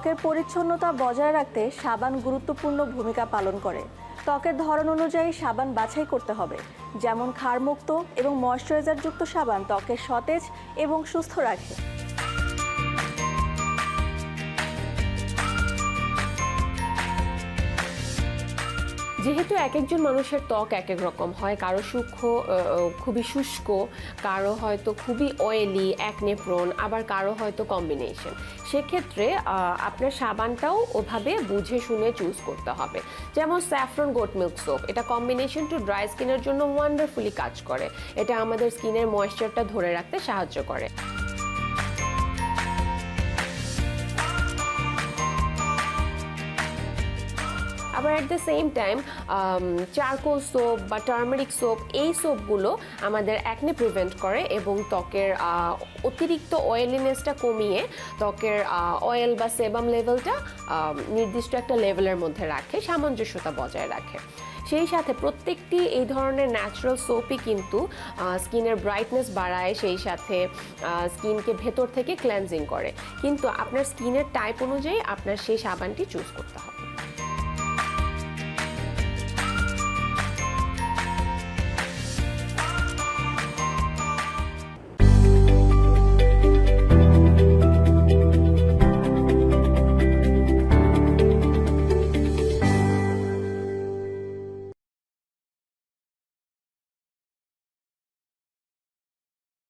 ত্বকের পরিচ্ছন্নতা বজায় রাখতে সাবান গুরুত্বপূর্ণ ভূমিকা পালন করে। ত্বকের ধরন অনুযায়ী সাবান বাছাই করতে হবে, যেমন ক্ষারমুক্ত এবং ময়শ্চারাইজারযুক্ত সাবান ত্বকে সতেজ এবং সুস্থ রাখে। যেহেতু একজন মানুষের ত্বক এক এক রকম হয়, কারো সূক্ষ্ম খুবই শুষ্ক, কারো হয়তো খুবই অয়েলি অ্যাকনে প্রোন, আবার কারো হয়তো কম্বিনেশন। সেক্ষেত্রে আপনার সাবানটাও ওভাবে বুঝে শুনে চুজ করতে হবে। যেমন স্যাফরন গোট মিল্ক সোপ, এটা কম্বিনেশন টু ড্রাই স্কিনের জন্য ওয়ান্ডারফুলি কাজ করে। এটা আমাদের স্কিনের ময়েশ্চারটা ধরে রাখতে সাহায্য করে। আবার at the same time charcoal soap বা টার্মারিক সোপ, এই সোপগুলো আমাদের অ্যাকনে প্রিভেন্ট করে এবং ত্বকের অতিরিক্ত অয়েলিনেসটা কমিয়ে ত্বকের অয়েল বা সেবাম লেভেলটা নির্দিষ্ট একটা লেভেলের মধ্যে রাখে, সামঞ্জস্যতা বজায় রাখে। সেই সাথে প্রত্যেকটি এই ধরনের ন্যাচারাল সোপই কিন্তু স্কিনের ব্রাইটনেস বাড়ায়, সেই সাথে স্কিনকে ভেতর থেকে ক্লেনজিং করে। কিন্তু আপনার স্কিনের টাইপ অনুযায়ী আপনার সেই সাবানটি চুজ করতে হবে।